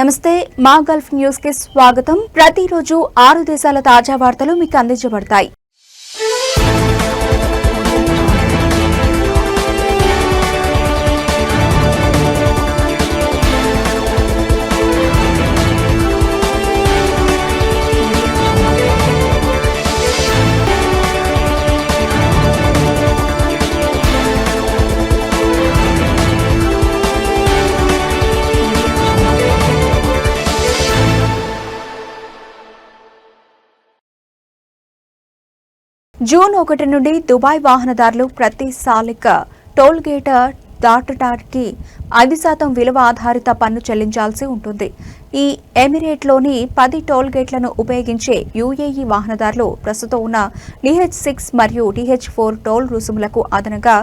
నమస్తే మా Gulf news కి స్వాగతం. ప్రతిరోజు 6 దేశాల తాజా వార్తలు మీకు అందించబడతాయి. జూన్ 1 నుండి దుబాయ్ వాహనదారులు ప్రతి సాలిక టోల్ గేట్ దాటడానికి 5% విలువ ఆధారిత పన్ను చెల్లించాల్సి ఉంటుంది. ఈ ఎమిరేట్లోని 10 టోల్ గేట్లను ఉపయోగించే యూఏఈ వాహనదారులు ప్రస్తుతం ఉన్న DH6 మరియు DH4 టోల్ రుసుములకు అదనంగా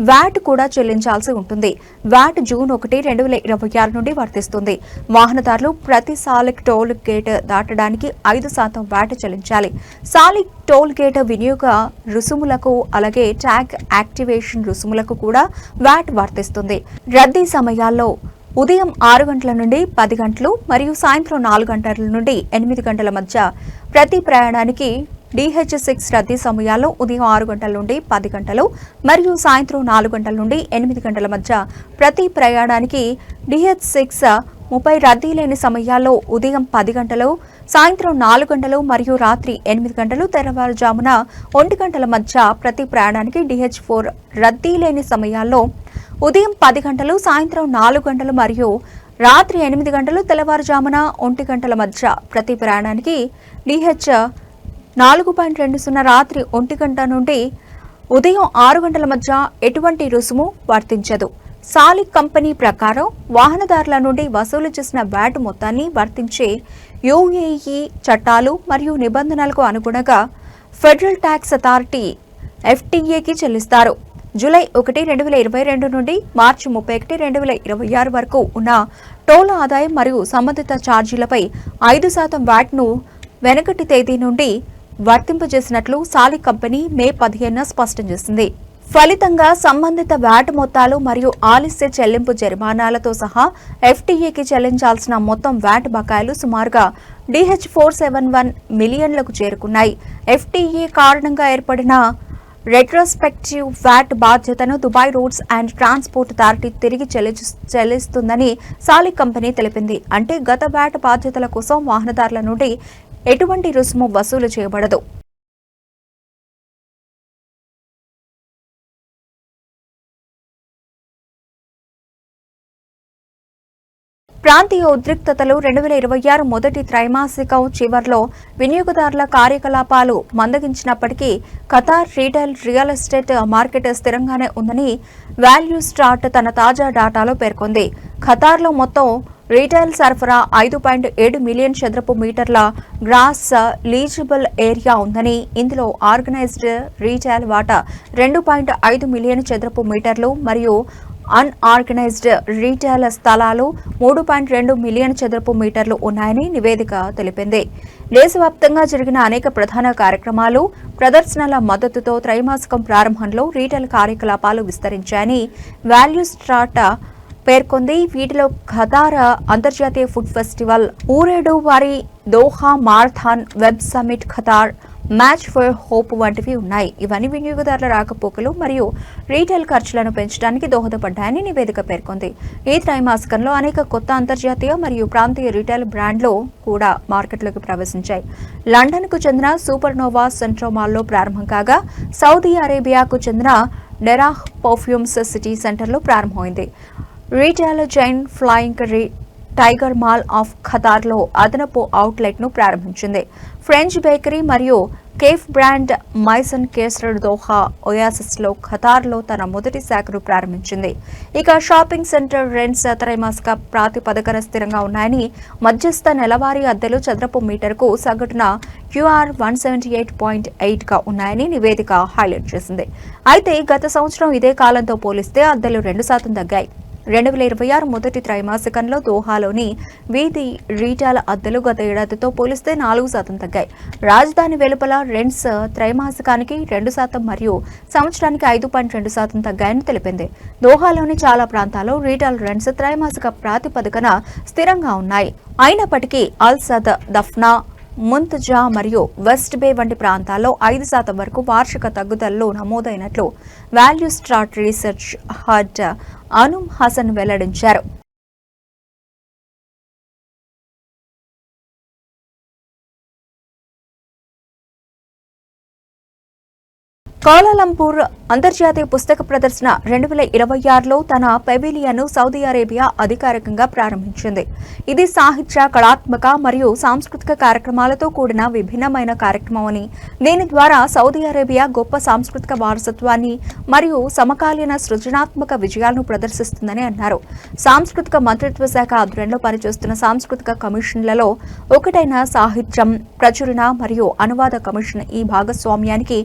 వ్యాట్ కూడా చెల్లించాల్సి ఉంటుంది. వ్యాట్ జూన్ 1, 2026 నుండి వర్తిస్తుంది. వాహనదారులు ప్రతి సాలిక్ టోల్ గేట్ దాటడానికి 5% వ్యాట్ చెల్లించాలి. సాలిక్ టోల్ గేట్ వినియోగ రుసుములకు అలాగే ట్యాగ్ యాక్టివేషన్ రుసుములకు కూడా వ్యాట్ వర్తిస్తుంది. రద్దీ సమయాల్లో ఉదయం 6 గంటల నుండి 10 గంటలు మరియు సాయంత్రం 4 గంటల నుండి 8 గంటల మధ్య ప్రతి ప్రయాణానికి DH6 రద్దీ సమయాల్లో ఉదయం 6 గంటల నుండి 10 గంటలు మరియు సాయంత్రం 4 గంటల నుండి 8 గంటల మధ్య ప్రతి ప్రయాణానికి DH6 30 రద్దీ లేని సమయాల్లో ఉదయం 10 గంటలు సాయంత్రం 4 గంటలు మరియు రాత్రి 8 గంటలు తెల్లవారుజామున 1 గంటల మధ్య ప్రతి ప్రయాణానికి DH4 రద్దీ లేని సమయాల్లో ఉదయం 10 గంటలు సాయంత్రం 4 గంటలు మరియు రాత్రి 8 గంటలు తెల్లవారుజామున 1 గంటల మధ్య ప్రతి ప్రయాణానికి DH 4.20 రాత్రి 1 గంట నుండి ఉదయం 6 గంటల మధ్య ఎటువంటి రుసుము వర్తించదు. సాలిక్ కంపెనీ ప్రకారం వాహనదారుల నుండి వసూలు చేసిన వ్యాట్ మొత్తాన్ని వర్తించే యూఏఈ చట్టాలు మరియు నిబంధనలకు అనుగుణంగా ఫెడరల్ ట్యాక్స్ అథారిటీ FTAకి చెల్లిస్తారు. జూలై 1, 2022 నుండి మార్చి 31, 2026 వరకు ఉన్న టోల్ ఆదాయం మరియు సంబంధిత ఛార్జీలపై 5% వ్యాట్ను వెనకటి తేదీ నుండి వర్తింపజేసినట్లు సాలిక్ కంపెనీ మే 15న స్పష్టం చేసింది. ఫలితంగా సంబంధిత వ్యాట్ మొత్తాలు మరియు ఆలస్య చెల్లింపు జరిమానాలతో సహా FTAకి చెల్లించాల్సిన మొత్తం వ్యాట్ బకాయిలు సుమారుగా DH471 మిలియన్లకు చేరుకున్నాయి. FTA కారణంగా ఏర్పడిన రెట్రోస్పెక్టివ్ వ్యాట్ బాధ్యతను Dubai roots and transport authority తిరిగి చెల్లిస్తుందని సాలిక్ కంపెనీ తెలిపింది. అంటే గత వ్యాట్ బాధ్యతల కోసం వాహనదారుల నుండి ఎటువంటి రుసుము వసూలు చేయబడదు. ప్రాంతీయ ఉద్రిక్తతలు 2026 మొదటి త్రైమాసికం చివర్లో వినియోగదారుల కార్యకలాపాలు మందగించినప్పటికీ ఖతార్ రియల్ ఎస్టేట్ మార్కెట్ స్థిరంగానే ఉందని వాల్యూ స్టార్ట్ తన తాజా డేటాలో పేర్కొంది. ఖతార్లో మొత్తం రీటైల్ సరఫరా 5.7 మిలియన్ చదరపు మీటర్ల గ్రాస్ లీజబుల్ ఏరియా ఉందని, ఇందులో ఆర్గనైజ్డ్ రీటైల్ వాటా 2.5 మిలియన్ చదరపు మీటర్లు మరియు అన్ఆర్గనైజ్డ్ రీటైల్ స్థలాలు 3.2 మిలియన్ చదరపు మీటర్లు ఉన్నాయని నివేదిక తెలిపింది. దేశవ్యాప్తంగా జరిగిన అనేక ప్రధాన కార్యక్రమాలు, ప్రదర్శనల మద్దతుతో త్రైమాసికం ప్రారంభంలో రీటైల్ కార్యకలాపాలు విస్తరించాయని వాల్యూ స్టార్ట్ పేర్కొంది. వీటిలో ఖతార్ అంతర్జాతీయ ఫుడ్ ఫెస్టివల్, ఊరేడు వారి Doha marathon, web summit Qatar, match for hope వంటివి ఉన్నాయి. ఇవన్నీ వినియోగదారుల రాకపోకలు మరియు రీటైల్ ఖర్చులను పెంచడానికి దోహదపడ్డాయని నివేదిక పేర్కొంది. ఈ త్రైమాసికంలో అనేక కొత్త అంతర్జాతీయ మరియు ప్రాంతీయ రీటైల్ బ్రాండ్లు కూడా మార్కెట్లోకి ప్రవేశించాయి. లండన్కు చెందిన సూపర్నోవా సెంట్రోమాల్లో ప్రారంభం కాగా, సౌదీ అరేబియాకు చెందిన డెరాహ్ పర్ఫ్యూమ్స్ సిటీ సెంటర్లో ప్రారంభమైంది. Retail chain flying tiger mall of ఖతార్లో అదనపు అవుట్లెట్ను ప్రారంభించింది. ఫ్రెంచ్ బేకరీ మరియు cafe brand Maison Kayser Doha ఒయాసిస్లో ఖతార్లో తన మొదటి శాఖను ప్రారంభించింది. ఇక షాపింగ్ సెంటర్ రెంట్స్ త్రైమాసిక ప్రాతిపదికన స్థిరంగా ఉన్నాయని, మధ్యస్థ నెలవారీ అద్దెలు చదరపు మీటర్కు సగటున QR 178.8గా ఉన్నాయని నివేదిక హైలైట్ చేసింది. అయితే గత సంవత్సరం ఇదే కాలంతో పోలిస్తే అద్దెలు 2% తగ్గాయి. 2026 మొదటి త్రైమాసికంలో దోహాలోని వీధి రీటాల అద్దెలు గత ఏడాదితో పోలిస్తే 4% తగ్గాయి. రాజధాని వెలుపల రెంట్స్ త్రైమాసికానికి 2% మరియు సంవత్సరానికి 5.2% తగ్గాయని తెలిపింది. దోహాలోని చాలా ప్రాంతాల్లో రీటైల్ రెంట్స్ త్రైమాసిక ప్రాతిపదికన స్థిరంగా ఉన్నాయి. అయినప్పటికీ అల్-సద్, దఫ్నా, ముంతజా మరియు వెస్ట్ బే వంటి ప్రాంతాల్లో 5% వరకు వార్షిక తగ్గుదలలో నమోదైనట్లు ValuStrat research head Anum Hasan వెల్లడించారు. కౌలాలంపూర్ అంతర్జాతీయ పుస్తక ప్రదర్శన 2026లో తన పెవిలియన్ను సౌదీ అరేబియా అధికారికంగా ప్రారంభించింది. ఇది సాహిత్య, కళాత్మక మరియు సాంస్కృతిక కార్యక్రమాలతో కూడిన విభిన్నమైన కార్యక్రమం అని, దీని ద్వారా సౌదీ అరేబియా గొప్ప సాంస్కృతిక వారసత్వాన్ని మరియు సమకాలీన సృజనాత్మక విజయాలను ప్రదర్శిస్తుందని అన్నారు. సాంస్కృతిక మంత్రిత్వ శాఖ ఆధ్వర్యంలో పనిచేస్తున్న సాంస్కృతిక కమిషన్లలో ఒకటైన సాహిత్యం, ప్రచురణ మరియు అనువాద కమిషన్ ఈ భాగస్వామ్యానికి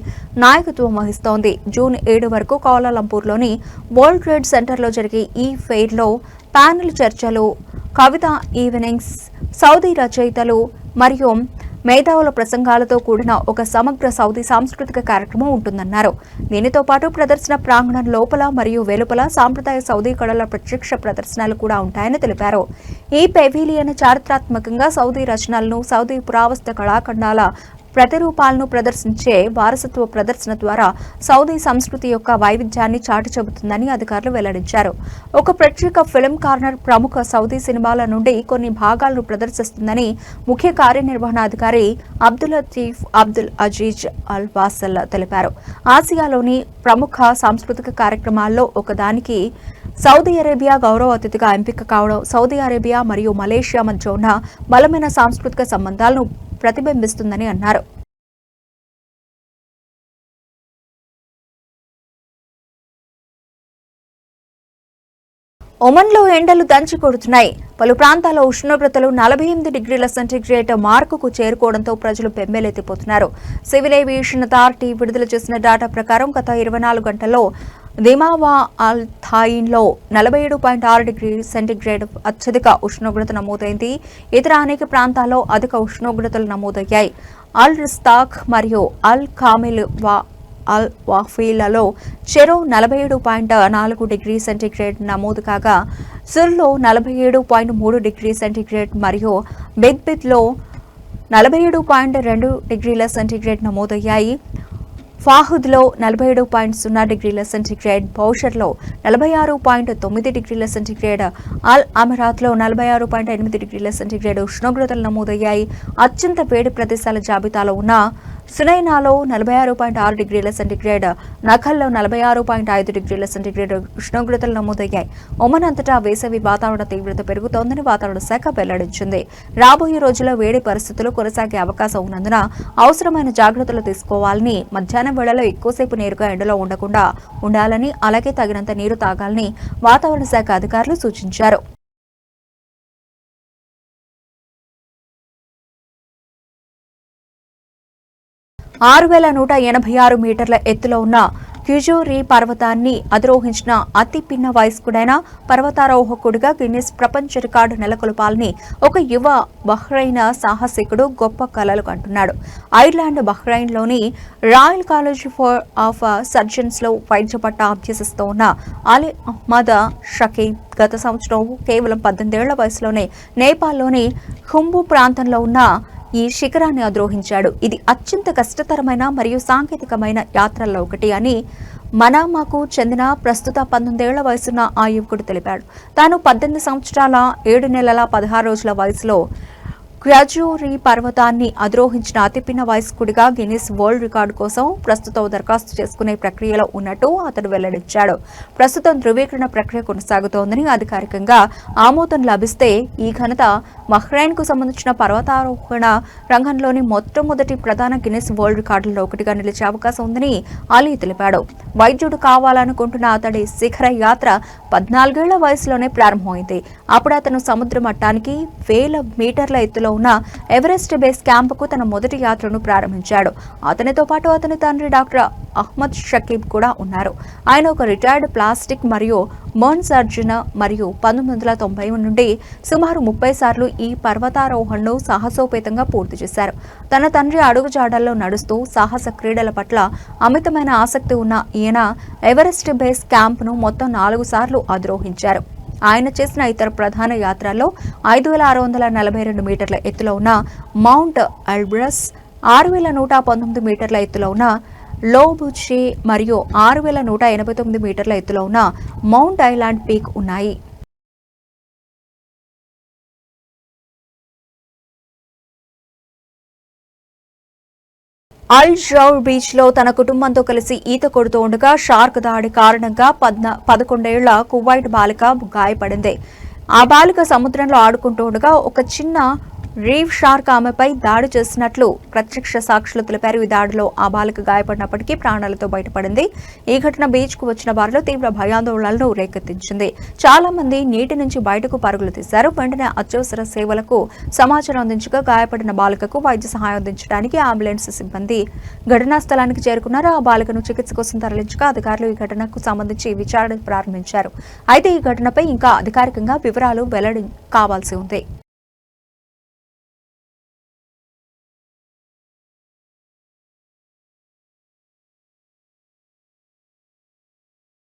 నాయకత్వం వహిస్తోంది. జూన్ 7 వరకు కౌలాలంపూర్లోని వరల్డ్ ట్రేడ్ సెంటర్లో జరిగే ఈ ఫెయిర్లో ప్యానెల్ చర్చలు, కవితా ఈవినింగ్స్, సౌదీ రచయితలు మరియు మేధావుల ప్రసంగాలతో కూడిన ఒక సమగ్ర సౌదీ సాంస్కృతిక కార్యక్రమం ఉంటుందన్నారు. దీనితో పాటు ప్రదర్శన ప్రాంగణం లోపల మరియు వెలుపల సాంప్రదాయ సౌదీ కళల ప్రత్యక్ష ప్రదర్శనలు కూడా ఉంటాయని తెలిపారు. ఈ పెవిలియన్ చారిత్రాత్మకంగా సౌదీ రచనలను, సౌదీ పురావస్తు కళాఖండాల ప్రతిరూపాలను ప్రదర్శించే వారసత్వ ప్రదర్శన ద్వారా సౌదీ సంస్కృతి యొక్క వైవిధ్యాన్ని చాటి చెబుతుందని అధికారులు వెల్లడించారు. ఒక ప్రత్యేక ఫిల్మ్ కార్నర్ ప్రముఖ సౌదీ సినిమాల నుండి కొన్ని భాగాలను ప్రదర్శిస్తుందని ముఖ్య కార్యనిర్వహణాధికారి అబ్దుల్ లతీఫ్ అబ్దుల్ అజీజ్ అల్ వాసల్ తెలిపారు. ఆసియాలోని ప్రముఖ సాంస్కృతిక కార్యక్రమాల్లో ఒకదానికి సౌదీ అరేబియా గౌరవ అతిథిగా ఎంపిక కావడం సౌదీ అరేబియా మరియు మలేషియా మధ్య ఉన్న బలమైన సాంస్కృతిక సంబంధాలను ప్రతిబింబిస్తుందని అన్నారు. ఒమన్లో ఎండలు దంచి కొడుతున్నాయి. పలు ప్రాంతాల్లో ఉష్ణోగ్రతలు 48 డిగ్రీల సెంటీగ్రేడ్ మార్కుకు చేరుకోవడంతో ప్రజలు బెంబేలెత్తిపోతున్నారు. సివిల్ ఏవియేషన్ అథారిటీ విడుదల చేసిన డేటా ప్రకారం గత 24 గంటల్లో దిమావా అల్ థాయిన్లో 47.6 డిగ్రీ సెంటీగ్రేడ్ అత్యధిక ఉష్ణోగ్రత నమోదైంది. ఇతర అనేక ప్రాంతాల్లో అధిక ఉష్ణోగ్రతలు నమోదయ్యాయి. అల్ రిస్తాక్ మరియు అల్ కామిల్ అల్ వాఫీలలో చెరో 47.4 డిగ్రీ సెంటీగ్రేడ్ నమోదు కాగా, సుర్లో 47.3 డిగ్రీ సెంటీగ్రేడ్ మరియు బెద్బిద్లో 47.2 డిగ్రీల సెంటీగ్రేడ్ నమోదయ్యాయి. ఫాహుద్లో 47.0 డిగ్రీల సెంటీగ్రేడ్, బౌషర్లో 46.9 డిగ్రీల సెంటీగ్రేడ్, అల్ అమరాత్లో 46.8 డిగ్రీల సెంటీగ్రేడ్ ఉష్ణోగ్రతలు నమోదయ్యాయి. అత్యంత వేడి ప్రదేశాల జాబితాలో ఉన్న సునైనాలో 46.6 డిగ్రీల సెంటీగ్రేడ్, నఖల్లో 46.5 డిగ్రీల సెంటీగ్రేడ్ ఉష్ణోగ్రతలు నమోదయ్యాయి. ఒమన్ అంతటా వేసవి వాతావరణ తీవ్రత పెరుగుతోందని వాతావరణ శాఖ వెల్లడించింది. రాబోయే రోజుల్లో వేడి పరిస్థితులు కొనసాగే అవకాశం ఉన్నందున అవసరమైన జాగ్రత్తలు తీసుకోవాలని, మధ్యాహ్నం వేళలో ఎక్కువసేపు నేరుగా ఎండలో ఉండకుండా ఉండాలని, అలాగే తగినంత నీరు తాగాలని వాతావరణ శాఖ అధికారులు సూచించారు. (6,186 మీటర్ల ఎత్తులో ఉన్న క్యుజోరీ పర్వతాన్ని అధిరోహించిన అతి పిన్న వయస్కుడైన పర్వతారోహకుడిగా గిన్నిస్ ప్రపంచ రికార్డు నెలకొల్పాలని ఒక యువ బహ్రెయిన్ సాహసికుడు గొప్ప కలలు కంటున్నాడు. ఐర్లాండ్ బహ్రెయిన్లోని రాయల్ కాలేజ్ ఆఫ్ సర్జన్స్లో వైద్య పట్ట అభ్యసిస్తూ ఉన్న అలీ అహ్మద్ షకీబ్ గత సంవత్సరం కేవలం 18 ఏళ్ల వయసులోనే నేపాల్లోని ఖుంబు ప్రాంతంలో ఉన్న ఈ శిఖరాన్ని అధిరోహించాడు. ఇది అత్యంత కష్టతరమైన మరియు సాంకేతికమైన యాత్రల్లో ఒకటి అని మనామాకు చెందిన ప్రస్తుత 19 ఏళ్ల వయసున్న ఆ యువకుడు తెలిపాడు. తాను 18 సంవత్సరాల 7 నెలల 16 రోజుల వయసులో క్యుజోరీ పర్వతాన్ని అధిరోహించిన అతిపిన్న వయస్కుడిగా గిన్నిస్ వరల్డ్ రికార్డు కోసం ప్రస్తుతం దరఖాస్తు చేసుకునే ప్రక్రియలో ఉన్నట్టు అతడు వెల్లడించాడు. ప్రస్తుతం ధృవీకరణ ప్రక్రియ కొనసాగుతోందని, అధికారికంగా ఆమోదం లభిస్తే ఈ ఘనత బహ్రెయిన్కు సంబంధించిన పర్వతారోహణ రంగంలోని మొట్టమొదటి ప్రధాన గిన్నిస్ వరల్డ్ రికార్డుల్లో ఒకటిగా నిలిచే అవకాశం ఉందని అలీ తెలిపాడు. వైద్యుడు కావాలనుకుంటున్న అతడి శిఖర యాత్ర 14 ఏళ్ల వయసులోనే ప్రారంభమైంది. అప్పుడు అతను సముద్ర మట్టానికి 1000 మీటర్ల ఎత్తులో ఉన్న ఎవరెస్ట్ బేస్ క్యాంపుకు తన మొదటి యాత్రను ప్రారంభించాడు. అతనితో పాటు అతని తండ్రి డాక్టర్ అహ్మద్ షకీబ్ కూడా ఉన్నారు. ఆయన ఒక రిటైర్డ్ ప్లాస్టిక్ మరియు బర్న్ సర్జన్ మరియు 1990 నుండి సుమారు 30 సార్లు ఈ పర్వతారోహణను సాహసోపేతంగా పూర్తి చేశారు. తన తండ్రి అడుగుజాడల్లో నడుస్తూ సాహస క్రీడల పట్ల అమితమైన ఆసక్తి ఉన్న ఈయన ఎవరెస్ట్ బేస్ క్యాంప్ను మొత్తం 4 సార్లు అధిరోహించారు. ఆయన చేసిన ఇతర ప్రధాన యాత్రల్లో 5642 మీటర్ల ఎత్తులో ఉన్న మౌంట్ ఎల్బ్రస్, 6119 మీటర్ల ఎత్తులో ఉన్న లోబుచే మరియు 6189 మీటర్ల ఎత్తులో ఉన్న మౌంట్ ఐలాండ్ పీక్ ఉన్నాయి. అల్ జౌర్ బీచ్ లో తన కుటుంబంతో కలిసి ఈత కొడుతూ ఉండగా షార్క్ దాడి కారణంగా 11 ఏళ్ల కువైట్ బాలిక గాయపడింది. ఆ బాలిక సముద్రంలో ఆడుకుంటూ ఉండగా ఒక చిన్న రీవ్ షార్క్ ఆమెపై దాడి చేసినట్లు ప్రత్యక్ష సాక్షులు తెలిపారు. ఈ దాడిలో ఆ బాలిక గాయపడినప్పటికీ ప్రాణాలతో బయటపడింది. ఈ ఘటన బీచ్ కు వచ్చిన వారిలో తీవ్ర భయాందోళనలను రేకెత్తించింది. చాలా మంది నీటి నుంచి బయటకు పరుగులు తీశారు. వెంటనే అత్యవసర సేవలకు సమాచారం అందించగా గాయపడిన బాలికకు వైద్య సహాయం అందించడానికి అంబులెన్స్ సిబ్బంది ఘటనా స్థలానికి చేరుకున్నారు. ఆ బాలికను చికిత్స కోసం తరలించగా అధికారులు ఈ ఘటనకు సంబంధించి విచారణ ప్రారంభించారు. అయితే ఈ ఘటనపై ఇంకా అధికారికంగా వివరాలు వెల్లడి కావాల్సి ఉంది.